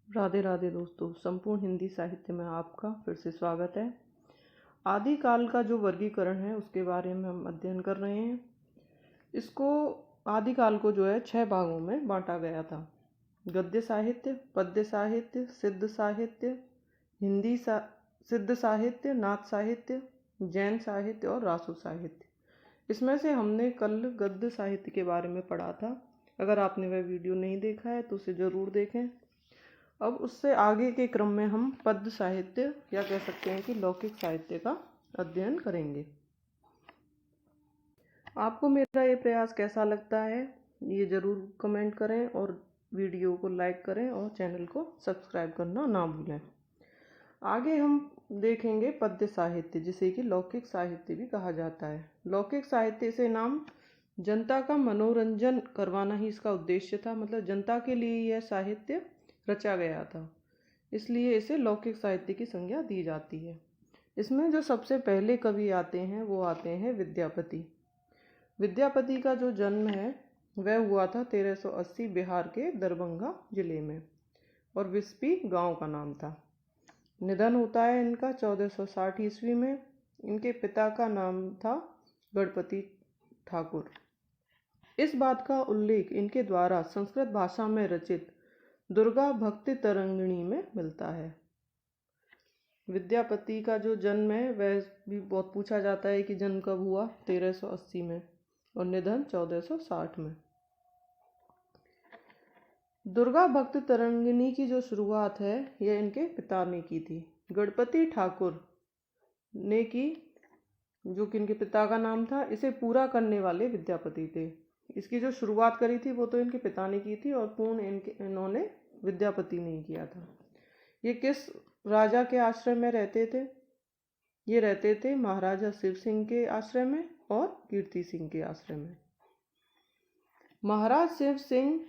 राधे राधे दोस्तों, संपूर्ण हिंदी साहित्य में आपका फिर से स्वागत है। आदिकाल का जो वर्गीकरण है उसके बारे में हम अध्ययन कर रहे हैं। इसको आदिकाल को जो है 6 भागों में बांटा गया था। गद्य साहित्य, पद्य साहित्य, सिद्ध साहित्य, सिद्ध साहित्य, नाथ साहित्य, जैन साहित्य और रासो साहित्य। इसमें से हमने कल गद्य साहित्य के बारे में पढ़ा था। अगर आपने वह वीडियो नहीं देखा है तो उसे ज़रूर देखें। अब उससे आगे के क्रम में हम पद्य साहित्य या कह सकते हैं कि लौकिक साहित्य का अध्ययन करेंगे। आपको मेरा ये प्रयास कैसा लगता है ये ज़रूर कमेंट करें और वीडियो को लाइक करें और चैनल को सब्सक्राइब करना ना भूलें। आगे हम देखेंगे पद्य साहित्य, जिसे कि लौकिक साहित्य भी कहा जाता है। लौकिक साहित्य से नाम जनता का मनोरंजन करवाना ही इसका उद्देश्य था, मतलब जनता के लिए यह साहित्य रचा गया था, इसलिए इसे लौकिक साहित्य की संज्ञा दी जाती है। इसमें जो सबसे पहले कवि आते हैं वो आते हैं विद्यापति। विद्यापति का जो जन्म है वह हुआ था 1380 बिहार के दरभंगा जिले में, और विस्पी गांव का नाम था। निधन होता है इनका 1460 ईस्वी में। इनके पिता का नाम था गणपति ठाकुर। इस बात का उल्लेख इनके द्वारा संस्कृत भाषा में रचित दुर्गा भक्ति तरंगिणी में मिलता है। विद्यापति का जो जन्म है वह भी बहुत पूछा जाता है कि जन्म कब हुआ, 1380 में, और निधन 1460 में। दुर्गा भक्ति तरंगिणी की जो शुरुआत है यह इनके पिता ने की थी। गणपति ठाकुर ने की, जो कि इनके पिता का नाम था। इसे पूरा करने वाले विद्यापति थे। इसकी जो शुरुआत करी थी वो तो इनके पिता ने की थी और पूर्ण इन्होंने विद्यापति ने किया था। ये किस राजा के आश्रय में रहते थे? ये रहते थे महाराजा शिव सिंह के आश्रय में और कीर्ति सिंह के आश्रय में। महाराज शिव सिंह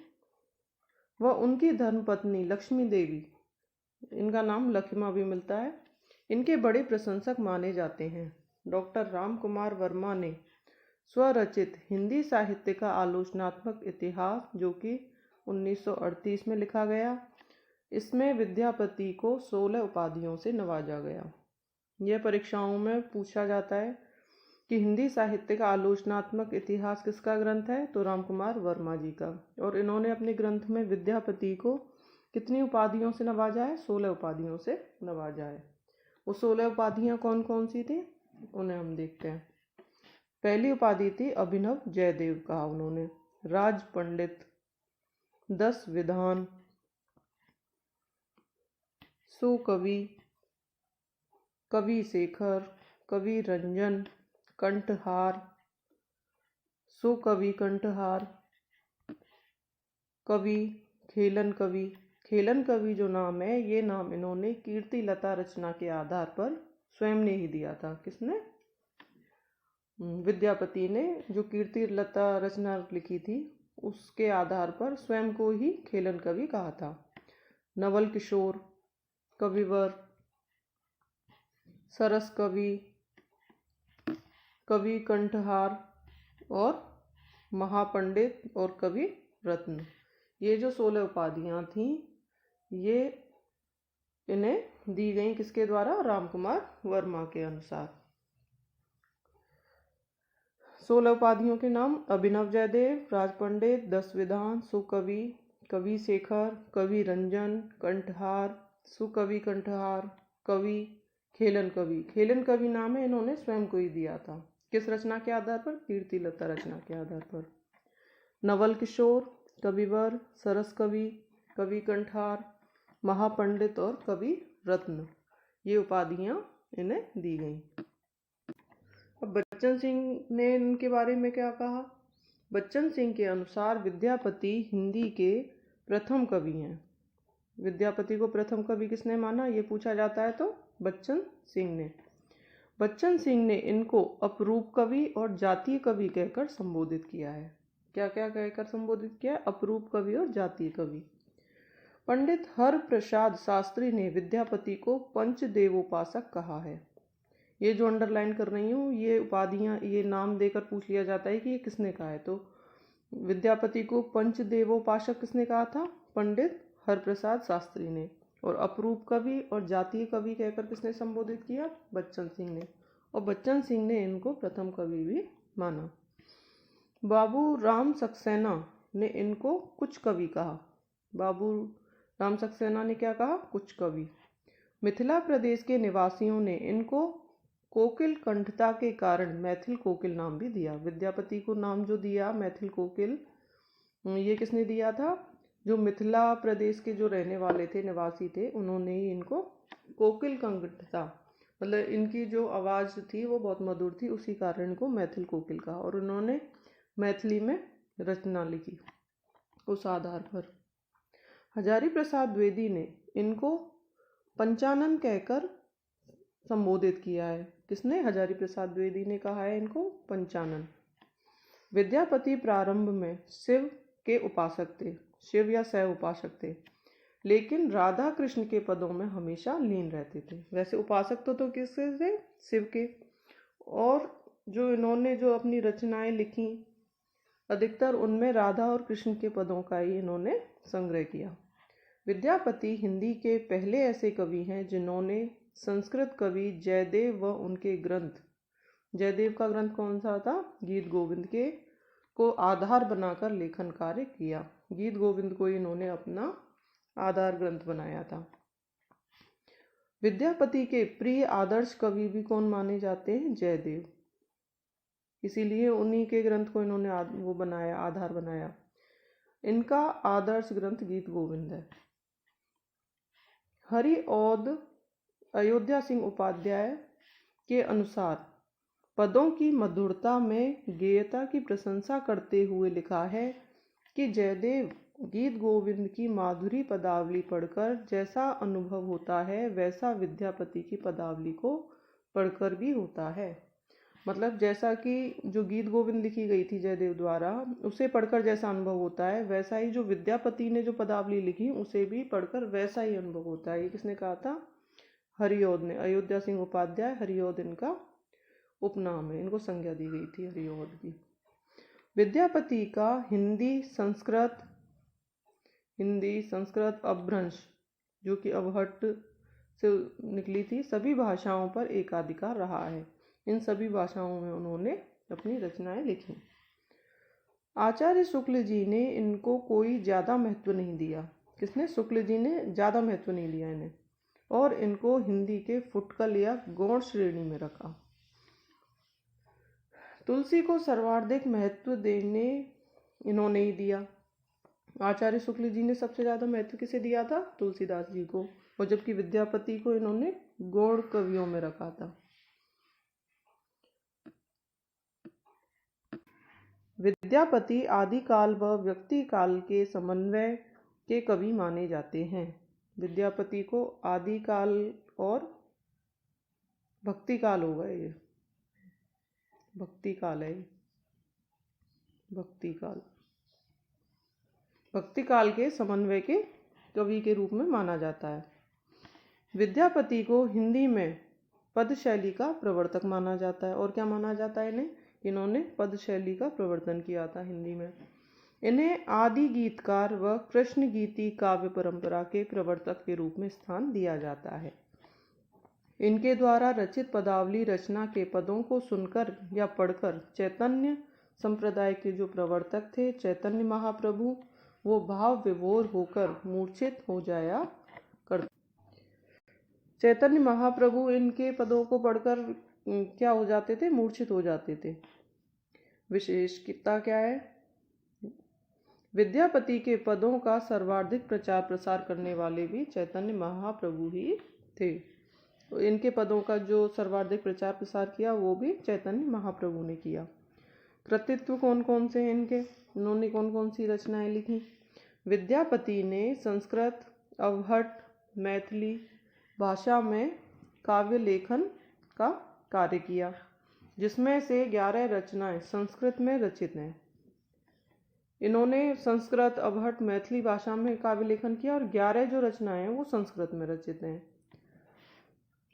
व उनकी धर्मपत्नी लक्ष्मी देवी, इनका नाम लक्ष्मा भी मिलता है, इनके बड़े प्रशंसक माने जाते हैं। डॉक्टर राम कुमार वर्मा ने स्वरचित हिंदी साहित्य का आलोचनात्मक इतिहास, जो कि 1938 में लिखा गया, इसमें विद्यापति को 16 उपाधियों से नवाजा गया। यह परीक्षाओं में पूछा जाता है कि हिंदी साहित्य का आलोचनात्मक इतिहास किसका ग्रंथ है, तो राम कुमार वर्मा जी का। और इन्होंने अपने ग्रंथ में विद्यापति को कितनी उपाधियों से नवाजा है? 16 उपाधियों से नवाजा है। वो 16 उपाधियाँ कौन कौन सी थी उन्हें हम देखते हैं। पहली उपाधि थी अभिनव जयदेव, कहा उन्होंने। राज पंडित, 10 विधान, सुकवि, कवि शेखर, कवि रंजन, कंठहार, सुकवि कंठहार, कवि खेलन कवि। खेलन कवि जो नाम है, ये नाम इन्होंने कीर्ति लता रचना के आधार पर स्वयं ने ही दिया था। किसने? विद्यापति ने जो कीर्ति लता रचना लिखी थी उसके आधार पर स्वयं को ही खेलन कवि कहा था। नवल किशोर, कविवर, सरस कवि, कवि कंठहार और महापंडित और कवि रत्न, ये जो 16 उपाधियां थीं ये इन्हें दी गई किसके द्वारा? राम कुमार वर्मा के अनुसार। 16 उपाधियों के नाम अभिनव जयदेव, राज पंडित, 10 विधान, सुकवि, कवि शेखर, कवि रंजन, कंठहार, सुकवि कंठहार, कवि खेलन कवि। खेलन कवि नाम है इन्होंने स्वयं को ही दिया था। किस रचना के आधार पर? कीर्ति लता रचना के आधार पर। नवल किशोर, कविवर, सरस कवि, कवि कंठार, महापंडित और कवि रत्न, ये उपाधियां इन्हें दी गई। अब बच्चन सिंह ने इनके बारे में क्या कहा? बच्चन सिंह के अनुसार विद्यापति हिंदी के प्रथम कवि हैं। विद्यापति को प्रथम कवि किसने माना, ये पूछा जाता है तो बच्चन सिंह ने। बच्चन सिंह ने इनको अपरूप कवि और जातीय कवि कहकर संबोधित किया है। क्या क्या कहकर संबोधित किया है? अपरूप कवि और जातीय कवि। पंडित हर प्रसाद शास्त्री ने विद्यापति को पंचदेवोपासक कहा है। ये जो अंडरलाइन कर रही हूँ, ये उपाधियाँ, ये नाम देकर पूछ लिया जाता है कि ये किसने कहा है। तो विद्यापति को पंचदेवोपासक किसने कहा था? पंडित हरप्रसाद शास्त्री ने, और अपरूप कवि और जातीय कवि कहकर किसने संबोधित किया? बच्चन सिंह ने, और बच्चन सिंह ने इनको प्रथम कवि भी माना। बाबू राम सक्सेना ने इनको कुछ कवि कहा। बाबू राम सक्सेना ने क्या कहा? कुछ कवि। मिथिला प्रदेश के निवासियों ने इनको कोकिल कंठता के कारण मैथिल कोकिल नाम भी दिया। विद्यापति को नाम जो दिया मैथिल कोकिल, ये किसने दिया था? जो मिथिला प्रदेश के जो रहने वाले थे, निवासी थे, उन्होंने ही इनको कोकिल कंठता, मतलब इनकी जो आवाज़ थी वो बहुत मधुर थी, उसी कारण इनको मैथिल कोकिल कहा। और उन्होंने मैथिली में रचना लिखी उस आधार पर। हजारी प्रसाद द्विवेदी ने इनको पंचानन कहकर संबोधित किया है। किसने? हजारी प्रसाद द्विवेदी ने कहा है इनको पंचानन। विद्यापति प्रारंभ में शिव के उपासक थे, शिव या शैव उपासक थे, लेकिन राधा कृष्ण के पदों में हमेशा लीन रहते थे। वैसे उपासक तो किसके थे? शिव के। और जो इन्होंने जो अपनी रचनाएं लिखी, अधिकतर उनमें राधा और कृष्ण के पदों का ही इन्होंने संग्रह किया। विद्यापति हिंदी के पहले ऐसे कवि हैं जिन्होंने संस्कृत कवि जयदेव व उनके ग्रंथ, जयदेव का ग्रंथ कौन सा था? गीत गोविंद के को आधार बनाकर लेखन कार्य किया। गीत गोविंद को इन्होंने अपना आधार ग्रंथ बनाया था। विद्यापति के प्रिय आदर्श कवि भी कौन माने जाते हैं? जयदेव। इसीलिए उन्हीं के ग्रंथ को इन्होंने वो बनाया, आधार बनाया। इनका आदर्श ग्रंथ गीत गोविंद है। हरिऔध अयोध्या सिंह उपाध्याय के अनुसार पदों की मधुरता में गेयता की प्रशंसा करते हुए लिखा है कि जयदेव गीत गोविंद की माधुरी पदावली पढ़कर जैसा अनुभव होता है वैसा विद्यापति की पदावली को पढ़कर भी होता है। मतलब जैसा कि जो गीत गोविंद लिखी गई थी जयदेव द्वारा, उसे पढ़कर जैसा अनुभव होता है, वैसा ही जो विद्यापति ने जो पदावली लिखी उसे भी पढ़कर वैसा ही अनुभव होता है। ये किसने कहा था? हरिऔध ने। अयोध्या सिंह उपाध्याय, हरिऔध इनका उपनाम है, इनको संज्ञा दी गई थी हरिऔध की। विद्यापति का हिंदी संस्कृत अपभ्रंश, जो कि अवहट्ट से निकली थी, सभी भाषाओं पर एकाधिकार रहा है। इन सभी भाषाओं में उन्होंने अपनी रचनाएं लिखी। आचार्य शुक्ल जी ने इनको कोई ज़्यादा महत्व नहीं दिया। किसने? शुक्ल जी ने ज़्यादा महत्व नहीं दिया इन्हें, और इनको हिंदी के फुटकल या गौण श्रेणी में रखा। तुलसी को सर्वाधिक महत्व देने इन्होंने ही दिया। आचार्य शुक्ल जी ने सबसे ज़्यादा महत्व किसे दिया था? तुलसीदास जी को। और जबकि विद्यापति को इन्होंने गौण कवियों में रखा था। विद्यापति आदिकाल व व्यक्ति काल के समन्वय के कवि माने जाते हैं। विद्यापति को आदिकाल और भक्ति काल हो गए, ये भक्ति काल है, भक्ति काल के समन्वय के कवि के रूप में माना जाता है। विद्यापति को हिंदी में पद शैली का प्रवर्तक माना जाता है। और क्या माना जाता है इन्हें? इन्होंने पद शैली का प्रवर्तन किया था हिंदी में। इन्हें आदि गीतकार व कृष्ण गीति काव्य परंपरा के प्रवर्तक के रूप में स्थान दिया जाता है। इनके द्वारा रचित पदावली रचना के पदों को सुनकर या पढ़कर चैतन्य संप्रदाय के जो प्रवर्तक थे, चैतन्य महाप्रभु, वो भाव विभोर होकर मूर्छित हो जाया करते। चैतन्य महाप्रभु इनके पदों को पढ़कर क्या हो जाते थे? मूर्छित हो जाते थे। विशेषता क्या है? विद्यापति के पदों का सर्वाधिक प्रचार प्रसार करने वाले भी चैतन्य महाप्रभु ही थे। तो इनके पदों का जो सर्वाधिक प्रचार प्रसार किया वो भी चैतन्य महाप्रभु ने किया। कृतित्व कौन कौन से हैं इनके? इन्होंने कौन कौन सी रचनाएं लिखी? विद्यापति ने संस्कृत, अवहट्ट, मैथिली भाषा में काव्य लेखन का कार्य किया, जिसमें से 11 रचनाएं संस्कृत में रचित हैं। इन्होंने संस्कृत, अवहट्ट, मैथिली भाषा में काव्य लेखन किया और 11 जो रचनाएं हैं वो संस्कृत में रचित हैं।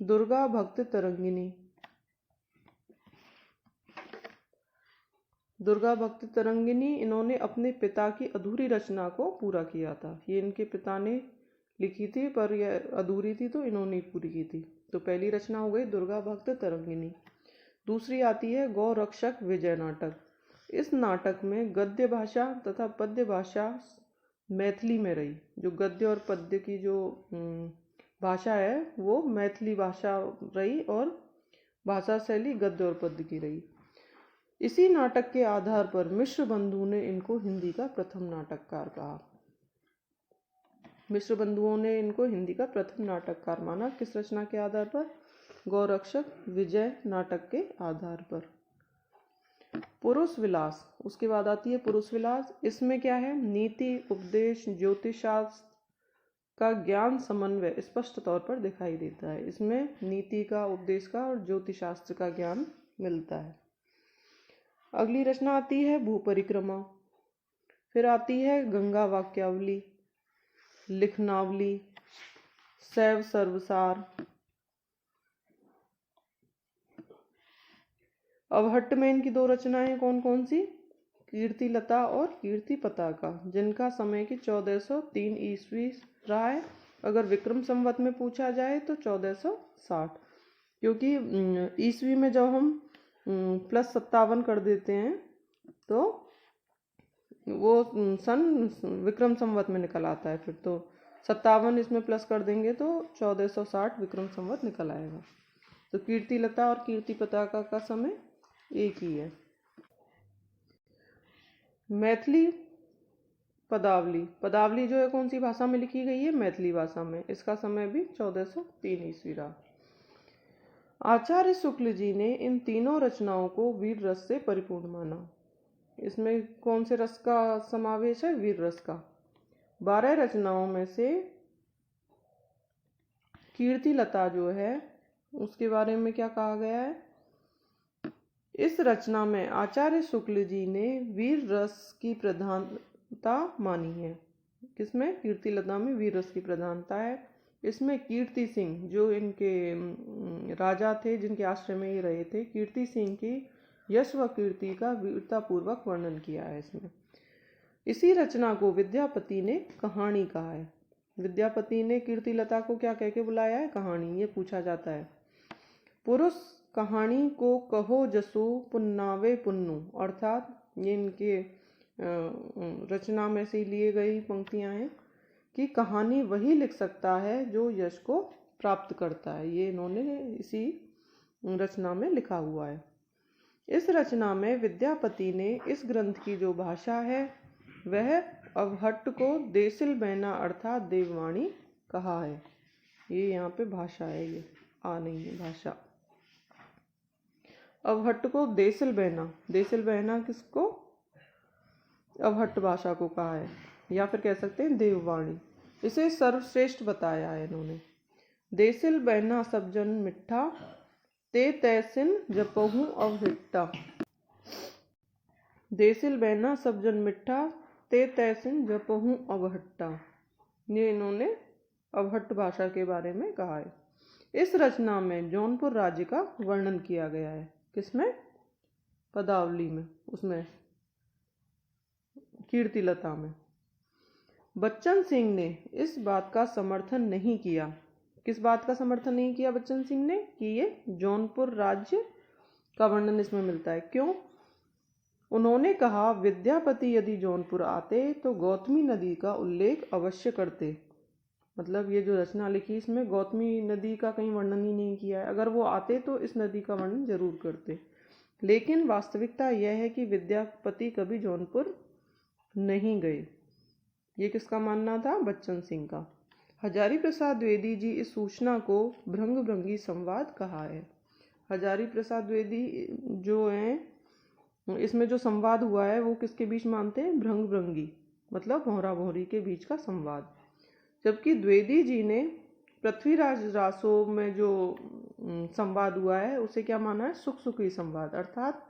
दुर्गा भक्त तरंगिनी, दुर्गा भक्ति तरंगिनी इन्होंने अपने पिता की अधूरी रचना को पूरा किया था। ये इनके पिता ने लिखी थी पर यह अधूरी थी तो इन्होंने पूरी की थी। तो पहली रचना हो गई दुर्गा भक्त तरंगिनी। दूसरी आती है गौ रक्षक विजय नाटक। इस नाटक में गद्य भाषा तथा पद्य भाषा मैथिली में रही। जो गद्य और पद्य की जो भाषा है वो मैथिली भाषा रही और भाषा शैली गद्य और पद्य की रही। इसी नाटक के आधार पर मिश्र बंधु ने इनको हिंदी का प्रथम नाटककार कहा। मिश्र बंधुओं ने इनको हिंदी का प्रथम नाटककार माना। किस रचना के आधार पर? गौरक्षक विजय नाटक के आधार पर। पुरुष विलास, उसके बाद आती है पुरुष विलास। इसमें क्या है? नीति, उपदेश, ज्योतिषशास्त्र का ज्ञान समन्वय स्पष्ट तौर पर दिखाई देता है। इसमें नीति का, उपदेश का और ज्योतिषशास्त्र का ज्ञान मिलता है। अगली रचना आती है भूपरिक्रमा। फिर आती है गंगा वाक्यावली, लिखनावली, शैव सर्वसार। अवहट्ट में इनकी दो रचनाएं कौन कौन सी? कीर्ति लता और कीर्ति पताका, जिनका समय की 1403 ईस्वी रहा है। अगर विक्रम संवत में पूछा जाए तो 1460, क्योंकि ईस्वी में जब हम +57 कर देते हैं तो वो सन विक्रम संवत में निकल आता है। फिर तो 57 इसमें प्लस कर देंगे तो 1460 विक्रम संवत निकल आएगा। तो कीर्ति लता और कीर्ति पताका का समय एक ही है। मैथिली पदावली, पदावली जो है कौन सी भाषा में लिखी गई है? मैथिली भाषा में। इसका समय भी 1403 ईस्वी रहा। आचार्य शुक्ल जी ने इन तीनों रचनाओं को वीर रस से परिपूर्ण माना। इसमें कौन से रस का समावेश है? वीर रस का। 12 रचनाओं में से कीर्ति लता जो है उसके बारे में क्या कहा गया है? इस रचना में आचार्य शुक्ल जी ने वीर रस की प्रधानता मानी है। किसमें? कीर्ति लता में वीर रस की प्रधानता है। इसमें कीर्ति सिंह जो इनके राजा थे, जिनके आश्रय में ये रहे थे, कीर्ति सिंह की यश व कीर्ति का वीरतापूर्वक वर्णन किया है इसमें। इसी रचना को विद्यापति ने कहानी कहा है। विद्यापति ने कीर्ति लता को क्या कह के बुलाया है? कहानी। ये पूछा जाता है। पुरुष कहानी को कहो जसो पुन्नावे पुन्नु, अर्थात ये इनके रचना में से लिए गई पंक्तियां हैं कि कहानी वही लिख सकता है जो यश को प्राप्त करता है। ये इन्होंने इसी रचना में लिखा हुआ है। इस रचना में विद्यापति ने इस ग्रंथ की जो भाषा है वह अवहट्ट को देसिल बैना अर्थात देववाणी कहा है। ये यहाँ पे भाषा है, ये आ नहीं है भाषा। अवहट्ट को देसिल बहना किसको? अवहट्ट भाषा को कहा है, या फिर कह सकते हैं देववाणी। इसे सर्वश्रेष्ठ बताया है इन्होंने। देसिल बहना सब जन मिठा, ते तैसिन जपहू अवहिट्टा। देसिल बहना सब जन मिठा, ते तैसिन जपहू अवहट्टा। ये इन्होंने अवहट्ट भाषा के बारे में कहा है। इस रचना में जौनपुर राज्य का वर्णन किया गया है। किसमें? पदावली में, उसमें कीर्ति लता में। बच्चन सिंह ने इस बात का समर्थन नहीं किया। किस बात का समर्थन नहीं किया बच्चन सिंह ने? कि ये जौनपुर राज्य का वर्णन इसमें मिलता है। क्यों? उन्होंने कहा विद्यापति यदि जौनपुर आते तो गौतमी नदी का उल्लेख अवश्य करते। मतलब ये जो रचना लिखी इसमें गौतमी नदी का कहीं वर्णन ही नहीं किया है। अगर वो आते तो इस नदी का वर्णन जरूर करते। लेकिन वास्तविकता यह है कि विद्यापति कभी जौनपुर नहीं गए। ये किसका मानना था? बच्चन सिंह का। हजारी प्रसाद द्विवेदी जी इस सूचना को भृंग भृंगी संवाद कहा है। हजारी प्रसाद द्विवेदी जो हैं, इसमें जो संवाद हुआ है वो किसके बीच मानते हैं? भृंग भृंगी, मतलब भौरा भौरी के बीच का संवाद। जबकि द्विवेदी जी ने पृथ्वीराज रासो में जो संवाद हुआ है उसे क्या माना है? सुख सुखी संवाद, अर्थात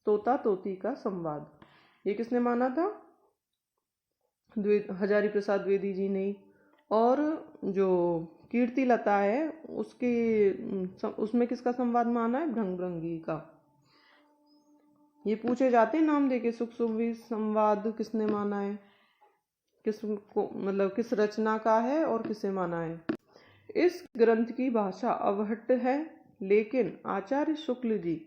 तोता तोती का संवाद। ये किसने माना था? हजारी प्रसाद द्विवेदी जी ने। और जो कीर्ति लता है उसमें किसका संवाद माना है? भृंग भृंगी का। ये पूछे जाते हैं नाम देके, सुख सुवि संवाद किसने माना है, किसको मतलब किस रचना का है और किसे माना है। इस ग्रंथ की भाषा अवहट्ट है, लेकिन आचार्य शुक्ल जी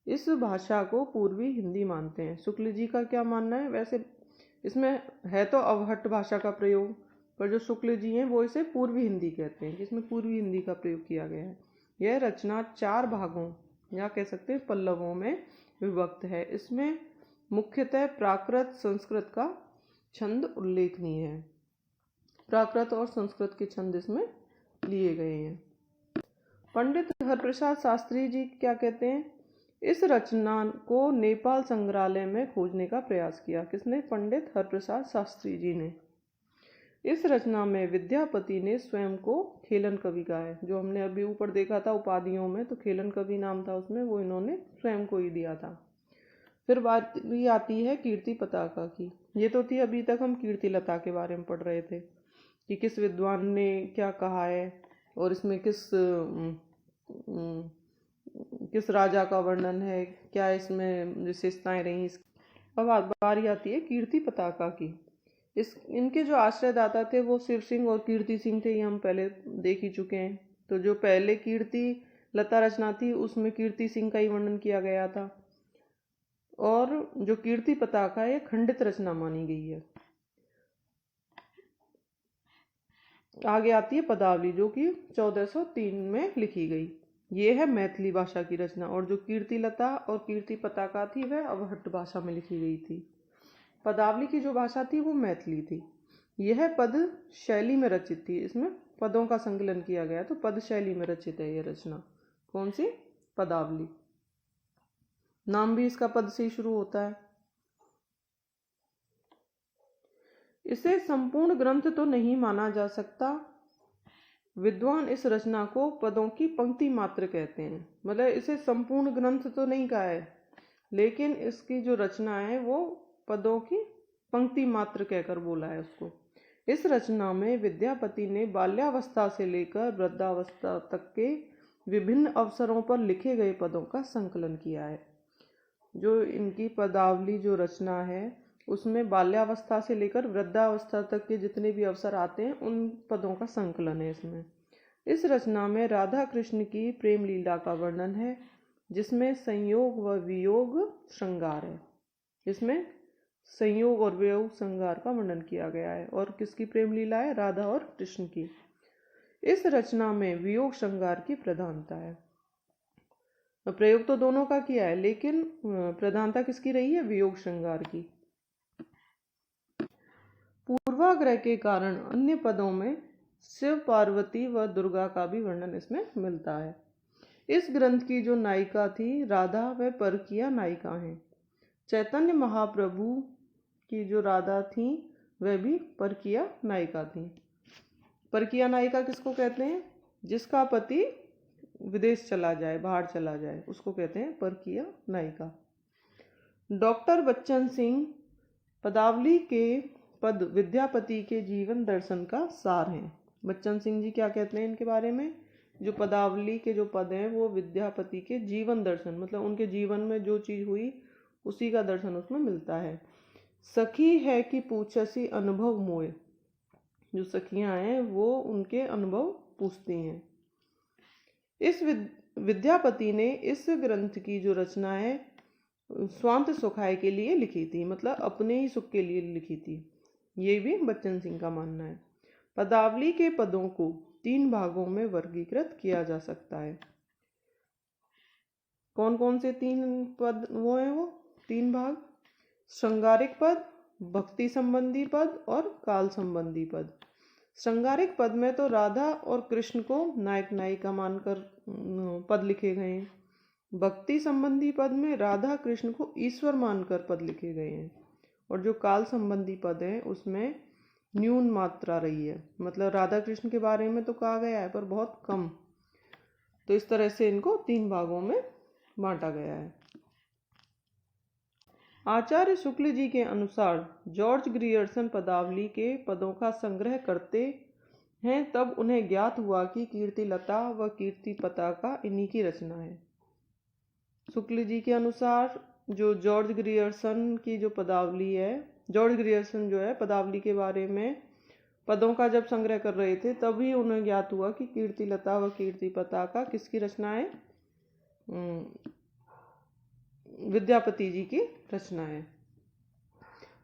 इस भाषा को पूर्वी हिंदी मानते हैं। शुक्ल जी का क्या मानना है, वैसे इसमें है तो अवहट्ट भाषा का प्रयोग, पर जो शुक्ल जी हैं वो इसे पूर्वी हिंदी कहते हैं, जिसमें पूर्वी हिंदी का प्रयोग किया गया है। यह रचना 4 भागों या कह सकते हैं पल्लवों में विभक्त है। इसमें मुख्यतः प्राकृत संस्कृत का छंद उल्लेखनीय है। प्राकृत और संस्कृत के छंद इसमें लिए गए हैं। पंडित हरप्रसाद शास्त्री जी क्या कहते हैं, इस रचना को नेपाल संग्रहालय में खोजने का प्रयास किया। किसने, पंडित हरप्रसाद शास्त्री जी ने। इस रचना में विद्यापति ने स्वयं को खेलन कवि कहा है। जो हमने अभी ऊपर देखा था उपाधियों में, तो खेलन कवि नाम था उसमें, वो इन्होंने स्वयं को ही दिया था। फिर बात भी आती है कीर्ति पताका की। ये तो थी, अभी तक हम कीर्ति लता के बारे में पढ़ रहे थे कि किस विद्वान ने क्या कहा है और इसमें किस राजा का वर्णन है, क्या इसमें विशेषताएं रही। अब बारी आती है कीर्ति पताका की। इनके जो आश्रयदाता थे वो शिव सिंह और कीर्ति सिंह थे, ये हम पहले देख ही चुके हैं। तो जो पहले कीर्ति लता रचना थी उसमें कीर्ति सिंह का ही वर्णन किया गया था, और जो कीर्ति पताका है खंडित रचना मानी गई है। आगे आती है पदावली, जो कि 1403 में लिखी गई। ये है मैथिली भाषा की रचना, और जो कीर्ति लता और कीर्ति पताका थी वह अवहट्ट भाषा में लिखी गई थी। पदावली की जो भाषा थी वो मैथिली थी। यह पद शैली में रचित थी, इसमें पदों का संकलन किया गया, तो पद शैली में रचित है यह रचना। कौन सी, पदावली। नाम भी इसका पद से ही शुरू होता है। इसे संपूर्ण ग्रंथ तो नहीं माना जा सकता। विद्वान इस रचना को पदों की पंक्ति मात्र कहते हैं। मतलब इसे संपूर्ण ग्रंथ तो नहीं कहा है, लेकिन इसकी जो रचना है वो पदों की पंक्ति मात्र कहकर बोला है उसको। इस रचना में विद्यापति ने बाल्यावस्था से लेकर वृद्धावस्था तक के विभिन्न अवसरों पर लिखे गए पदों का संकलन किया है। जो इनकी पदावली जो रचना है उसमें बाल्यावस्था से लेकर वृद्धावस्था तक के जितने भी अवसर आते हैं उन पदों का संकलन है इसमें। इस रचना में राधा कृष्ण की प्रेम लीला का वर्णन है, जिसमें संयोग व वियोग श्रृंगार है। इसमें संयोग और वियोग श्रृंगार का वर्णन किया गया है। और किसकी प्रेम लीला है, राधा और कृष्ण की। इस रचना में वियोग श्रृंगार की प्रधानता है। प्रयोग तो दोनों का किया है, लेकिन प्रधानता किसकी रही है, वियोग श्रृंगार की। पूर्वाग्रह के कारण अन्य पदों में शिव पार्वती व दुर्गा का भी वर्णन इसमें मिलता है। इस ग्रंथ की जो नायिका थी राधा, वह परकीया नायिका हैं। चैतन्य महाप्रभु की जो राधा थी वह भी परकीया नायिका थी। परकीया नायिका किसको कहते हैं, जिसका पति विदेश चला जाए, बाहर चला जाए, उसको कहते हैं परकीया नायिका। डॉक्टर बच्चन सिंह पदावली के पद विद्यापति के जीवन दर्शन का सार हैं। बच्चन सिंह जी क्या कहते हैं इनके बारे में, जो पदावली के जो पद हैं वो विद्यापति के जीवन दर्शन, मतलब उनके जीवन में जो चीज़ हुई उसी का दर्शन उसमें मिलता है। सखी है कि पूछसी अनुभव मोए, जो सखियां हैं वो उनके अनुभव पूछती हैं। इस विद्यापति ने इस ग्रंथ की जो रचना है स्वांत सुखाय के लिए लिखी थी, मतलब अपने ही सुख के लिए लिखी थी। ये भी बच्चन सिंह का मानना है। पदावली के पदों को 3 भागों में वर्गीकृत किया जा सकता है। कौन कौन से 3 पद वो हैं, वो 3 भाग, श्रृंगारिक पद, भक्ति संबंधी पद और काल संबंधी पद। श्रृंगारिक पद में तो राधा और कृष्ण को नायक नायिका मानकर पद लिखे गए हैं। भक्ति संबंधी पद में राधा कृष्ण को ईश्वर मानकर पद लिखे गए हैं। और जो काल संबंधी पद है उसमें न्यून मात्रा रही है, मतलब राधा कृष्ण के बारे में तो कहा गया है पर बहुत कम। तो इस तरह से इनको 3 भागों में बांटा गया है। आचार्य शुक्ल जी के अनुसार जॉर्ज ग्रियर्सन पदावली के पदों का संग्रह करते हैं, तब उन्हें ज्ञात हुआ कि कीर्ति लता व कीर्ति पताका इन्हीं की रचना है। शुक्ल जी के अनुसार जो जॉर्ज ग्रियर्सन की जो पदावली है, जॉर्ज ग्रियर्सन जो है पदावली के बारे में पदों का जब संग्रह कर रहे थे तभी उन्हें ज्ञात हुआ कि कीर्तिलता व कीर्ति पताका किसकी रचना है, विद्यापति जी की रचना है।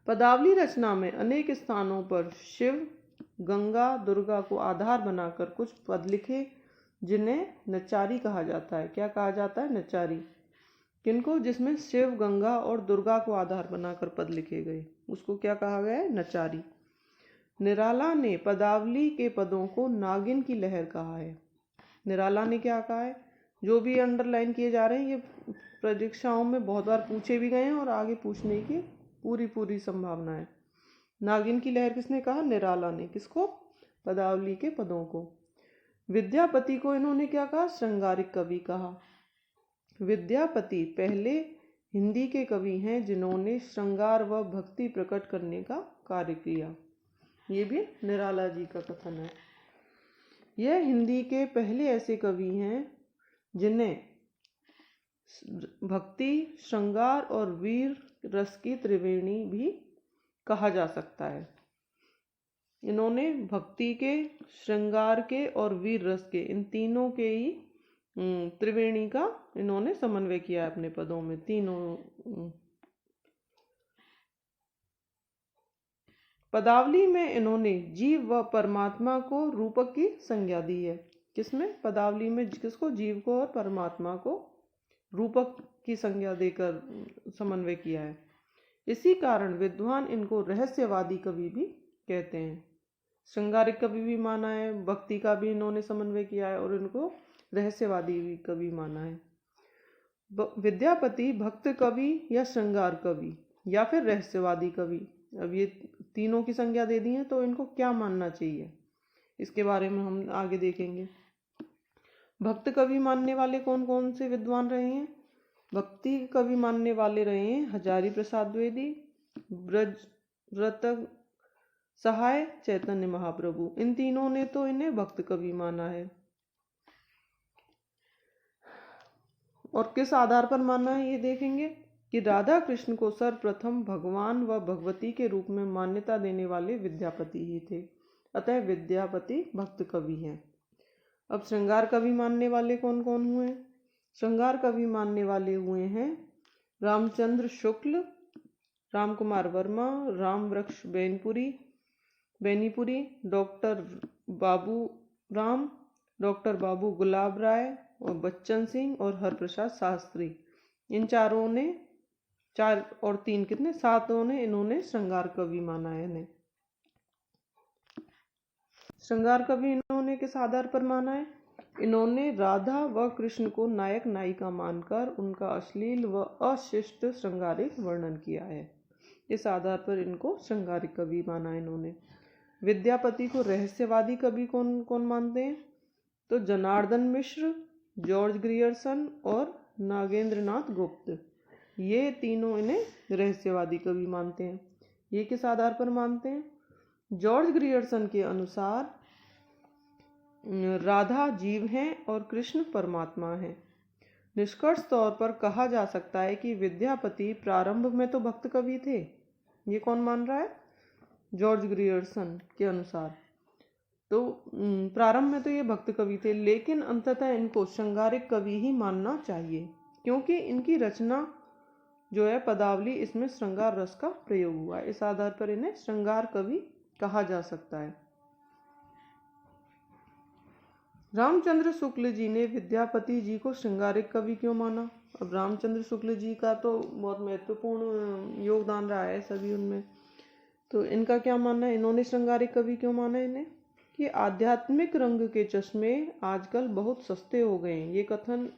पदावली रचना में अनेक स्थानों पर शिव, गंगा, दुर्गा को आधार बनाकर कुछ पद लिखे जिन्हें नचारी कहा जाता है। क्या कहा जाता है? नचारी। किनको? जिसमें शिव, गंगा और दुर्गा को आधार बनाकर पद लिखे गए, उसको क्या कहा गया है? नचारी। निराला ने पदावली के पदों को नागिन की लहर कहा है। निराला ने क्या कहा है? जो भी अंडरलाइन किए जा रहे हैं ये परीक्षाओं में बहुत बार पूछे भी गए हैं और आगे पूछने की पूरी संभावना है। नागिन की लहर किसने कहा? निराला ने। किसको? पदावली के पदों को। विद्यापति को इन्होंने क्या कहा? श्रृंगारिक कवि कहा। विद्यापति पहले हिंदी के कवि हैं जिन्होंने श्रृंगार व भक्ति प्रकट करने का कार्य किया। ये भी निराला जी का कथन है। यह हिंदी के पहले ऐसे कवि हैं जिन्हें भक्ति, श्रृंगार और वीर रस की त्रिवेणी भी कहा जा सकता है। इन्होंने भक्ति के, श्रृंगार के और वीर रस के, इन तीनों के ही त्रिवेणी का इन्होंने समन्वय किया अपने पदों में। तीनों पदावली में इन्होंने जीव व परमात्मा को रूपक की संज्ञा दी है। किसमें? पदावली में किसको? जीव को और परमात्मा को रूपक की संज्ञा देकर समन्वय किया है। इसी कारण विद्वान इनको रहस्यवादी कवि भी कहते हैं। श्रृंगारिक कवि भी माना है, भक्ति का भी इन्होंने समन्वय किया है और इनको रहस्यवादी भी कवि माना है। विद्यापति भक्त कवि या श्रृंगार कवि या फिर रहस्यवादी कवि, अब ये तीनों की संज्ञा दे दी है तो इनको क्या मानना चाहिए इसके बारे में हम आगे देखेंगे। भक्त कवि मानने वाले कौन कौन से विद्वान रहे हैं? भक्ति कवि मानने वाले रहे हैं हजारी प्रसाद द्विवेदी, ब्रजव्रत सहाय, चैतन्य महाप्रभु। इन तीनों ने तो इन्हें भक्त कवि माना है। और किस आधार पर माना है ये देखेंगे कि राधा कृष्ण को सर्वप्रथम भगवान व भगवती के रूप में मान्यता देने वाले विद्यापति ही थे, अतः विद्यापति भक्त कवि हैं। अब श्रृंगार कवि मानने वाले कौन कौन हुए? श्रृंगार कवि मानने वाले हुए हैं रामचंद्र शुक्ल, राम कुमार वर्मा, राम वृक्ष बेनीपुरी, डॉक्टर बाबू राम, डॉक्टर बाबू गुलाब राय और बच्चन सिंह और हरप्रसाद शास्त्री। इन चारों ने, 4 और 3 कितने? 7 ने इन्होंने श्रृंगार कवि माना है इन्हें। श्रृंगार कवि इन्होंने किस आधार पर माना है? इन्होंने राधा व कृष्ण को नायक नायिका मानकर उनका अश्लील व अशिष्ट श्रृंगारिक वर्णन किया है। इस आधार पर इनको श्रृंगारिक कवि माना इन्होंने। विद्यापति को रहस्यवादी कवि कौन कौन मानते हैं? तो जनार्दन मिश्र, जॉर्ज ग्रियर्सन और नागेंद्रनाथ गुप्त, ये तीनों इन्हें रहस्यवादी कवि मानते हैं। ये किस आधार पर मानते हैं? जॉर्ज ग्रियर्सन के अनुसार राधा जीव हैं और कृष्ण परमात्मा हैं। निष्कर्ष तौर पर कहा जा सकता है कि विद्यापति प्रारंभ में तो भक्त कवि थे। ये कौन मान रहा है? जॉर्ज ग्रियर्सन के अनुसार तो प्रारंभ में तो ये भक्त कवि थे, लेकिन अंततः इनको श्रृंगारिक कवि ही मानना चाहिए क्योंकि इनकी रचना जो है पदावली, इसमें श्रृंगार रस का प्रयोग हुआ है। इस आधार पर इन्हें श्रृंगार कवि कहा जा सकता है। रामचंद्र शुक्ल जी ने विद्यापति जी को श्रृंगारिक कवि क्यों माना? अब रामचंद्र शुक्ल जी का तो बहुत महत्वपूर्ण योगदान रहा है सभी उनमें, तो इनका क्या मानना है? इन्होंने श्रृंगारिक कवि क्यों माना इन्हें? कि आध्यात्मिक रंग के चश्मे आजकल बहुत सस्ते हो गए हैं। ये कथन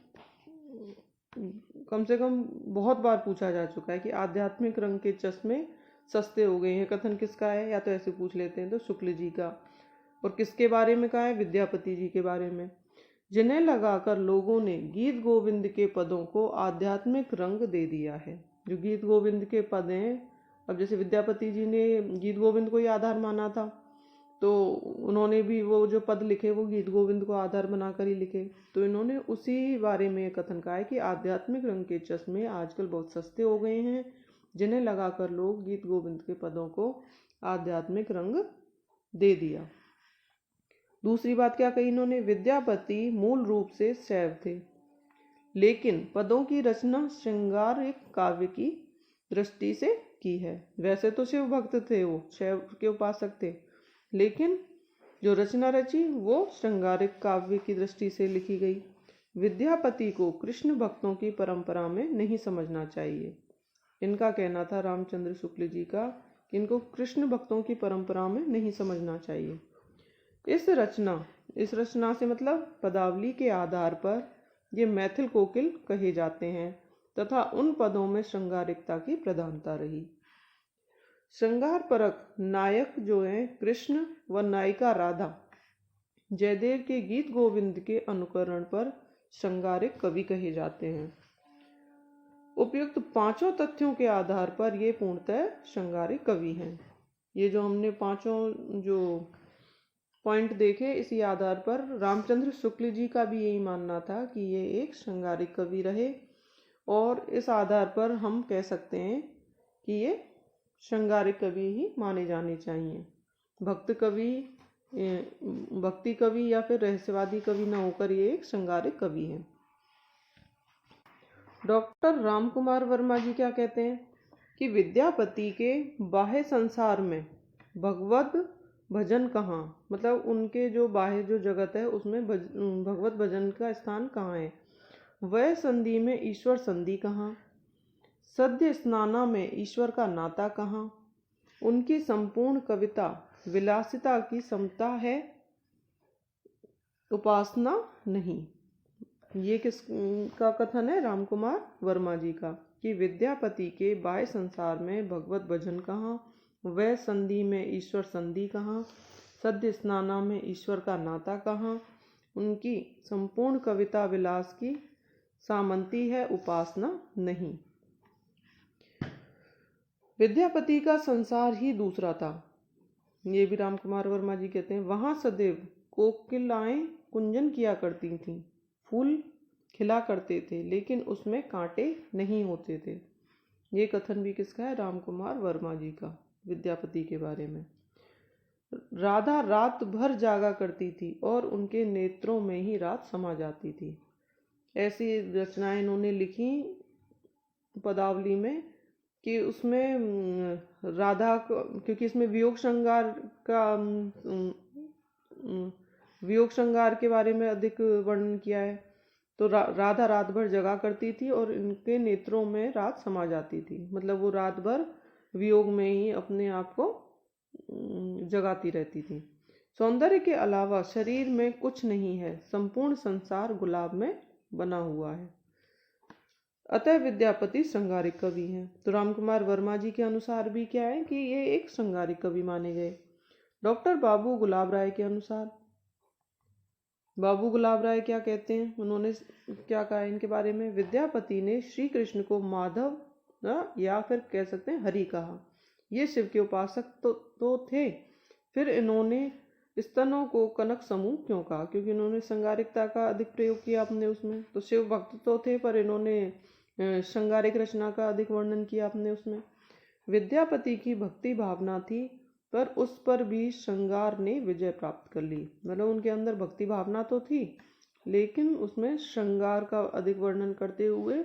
कम से कम बहुत बार पूछा जा चुका है कि आध्यात्मिक रंग के चश्मे सस्ते हो गए हैं। कथन किसका है? या तो ऐसे पूछ लेते हैं तो शुक्ल जी का। और किसके बारे में कहा है? विद्यापति जी के बारे में, जिन्हें लगाकर लोगों ने गीत गोविंद के पदों को आध्यात्मिक रंग दे दिया है। जो गीत गोविंद के पद हैं, अब जैसे विद्यापति जी ने गीत गोविंद को ही आधार माना था, तो तो उन्होंने भी वो जो पद लिखे वो गीत गोविंद को आधार बनाकर ही लिखे। तो इन्होंने उसी बारे में कथन कहा है कि आध्यात्मिक रंग के चश्मे आजकल बहुत सस्ते हो गए हैं, जिन्हें लगाकर लोग गीत गोविंद के पदों को आध्यात्मिक रंग दे दिया। दूसरी बात क्या कही इन्होंने, विद्यापति मूल रूप से शैव थे, लेकिन पदों की रचना श्रृंगार एक काव्य की दृष्टि से की है। वैसे तो शिव भक्त थे, वो शैव के उपासक थे, लेकिन जो रचना रची वो श्रृंगारिक काव्य की दृष्टि से लिखी गई। विद्यापति को कृष्ण भक्तों की परंपरा में नहीं समझना चाहिए। इनका कहना था रामचंद्र शुक्ल जी का कि इनको कृष्ण भक्तों की परंपरा में नहीं समझना चाहिए। इस रचना से मतलब पदावली के आधार पर ये मैथिल कोकिल कहे जाते हैं तथा उन पदों में श्रृंगारिकता की प्रधानता रही। श्रृंगार परक नायक जो हैं कृष्ण व नायिका राधा जयदेव के गीत गोविंद के अनुकरण पर श्रृंगारिक कवि कहे जाते हैं। उपयुक्त पांचों तथ्यों के आधार पर ये पूर्णतः श्रृंगारिक कवि हैं। ये जो हमने पांचों जो पॉइंट देखे, इसी आधार पर रामचंद्र शुक्ल जी का भी यही मानना था कि ये एक श्रृंगारिक कवि रहे, और इस आधार पर हम कह सकते हैं कि ये श्रृंगारिक कवि ही माने जाने चाहिए। भक्ति कवि या फिर रहस्यवादी कवि न होकर ये एक श्रृंगारिक कवि है। डॉक्टर रामकुमार वर्मा जी क्या कहते हैं कि विद्यापति के बाह्य संसार में भगवत भजन कहाँ, मतलब उनके जो बाह्य जो जगत है उसमें भगवत भजन का स्थान कहाँ है। वह संधि में ईश्वर संधि कहाँ, सद्य स्नाना में ईश्वर का नाता कहाँ, उनकी संपूर्ण कविता विलासिता की समता है, उपासना नहीं। ये किसका कथन है, रामकुमार वर्मा जी का, कि विद्यापति के बाह्य संसार में भगवत भजन कहाँ, वह संधि में ईश्वर संधि कहाँ, सद्य स्नाना में ईश्वर का नाता कहाँ, उनकी संपूर्ण कविता विलास की सामंती है, उपासना नहीं। विद्यापति का संसार ही दूसरा था, ये भी रामकुमार वर्मा जी कहते हैं। वहां सदैव कोकिलाएं कुंजन किया करती थीं, फूल खिला करते थे, लेकिन उसमें कांटे नहीं होते थे। ये कथन भी किसका है, रामकुमार वर्मा जी का, विद्यापति के बारे में। राधा रात भर जागा करती थी और उनके नेत्रों में ही रात समा जाती थी। ऐसी रचनाएं इन्होंने लिखी पदावली में कि उसमें राधा, क्योंकि इसमें वियोग श्रृंगार के बारे में अधिक वर्णन किया है, तो राधा रात भर जगा करती थी और इनके नेत्रों में रात समा जाती थी, मतलब वो रात भर वियोग में ही अपने आप को जगाती रहती थी। सौंदर्य के अलावा शरीर में कुछ नहीं है, संपूर्ण संसार गुलाब में बना हुआ है। अतः विद्यापति श्रृंगारिक कवि हैं। तो रामकुमार वर्मा जी के अनुसार भी क्या है कि ये एक श्रृंगारिक कवि माने गए। डॉक्टर बाबू गुलाब राय के अनुसार, बाबू गुलाब राय क्या कहते हैं, उन्होंने क्या कहा है इनके बारे में, विद्यापति ने श्री कृष्ण को माधव या फिर कह सकते हैं हरि कहा। ये शिव के उपासक तो थे, फिर इन्होंने स्तनों को कनक समूह क्यों कहा, क्योंकि इन्होंने श्रृंगारिकता का अधिक प्रयोग किया अपने उसमें। तो शिव भक्त तो थे, पर इन्होंने श्रृंगारिक रचना का अधिक वर्णन किया अपने उसमें। विद्यापति की भक्ति भावना थी, पर उस पर भी श्रृंगार ने विजय प्राप्त कर ली। मतलब उनके अंदर भक्ति भावना तो थी, लेकिन उसमें श्रृंगार का अधिक वर्णन करते हुए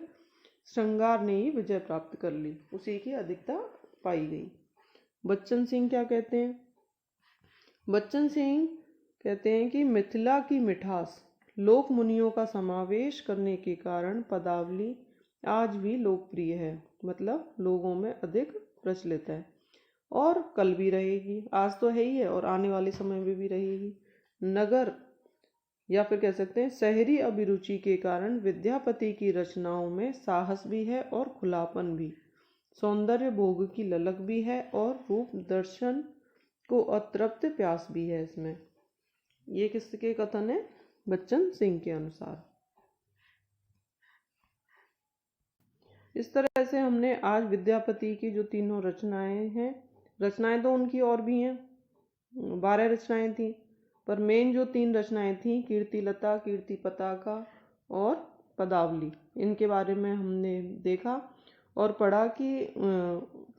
श्रृंगार ने ही विजय प्राप्त कर ली, उसी की अधिकता पाई गई। बच्चन सिंह क्या कहते हैं, बच्चन सिंह कहते हैं कि मिथिला की मिठास, लोक मुनियों का समावेश करने के कारण पदावली आज भी लोकप्रिय है, मतलब लोगों में अधिक प्रचलित है, और कल भी रहेगी। आज तो है ही है और आने वाले समय में भी रहेगी। नगर या फिर कह सकते हैं शहरी अभिरुचि के कारण विद्यापति की रचनाओं में साहस भी है और खुलापन भी, सौंदर्य भोग की ललक भी है और रूप दर्शन को अतृप्त प्यास भी है इसमें। ये किसके कथन है, बच्चन सिंह के अनुसार। इस तरह से हमने आज विद्यापति की जो तीनों रचनाएं हैं, रचनाएं तो उनकी और भी हैं, 12 रचनाएं थी, पर मेन जो 3 रचनाएं थी, कीर्तिलता, कीर्ति पताका और पदावली, इनके बारे में हमने देखा और पढ़ा कि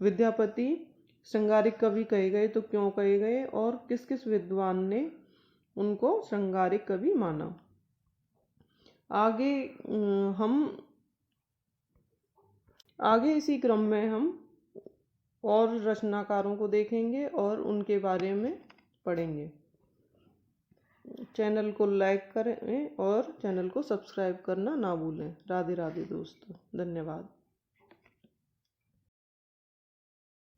विद्यापति श्रृंगारिक कवि कहे गए तो क्यों कहे गए और किस किस विद्वान ने उनको श्रृंगारिक कवि माना। आगे इसी क्रम में हम और रचनाकारों को देखेंगे और उनके बारे में पढ़ेंगे। चैनल को लाइक करें और चैनल को सब्सक्राइब करना ना भूलें। राधे राधे दोस्तों, धन्यवाद।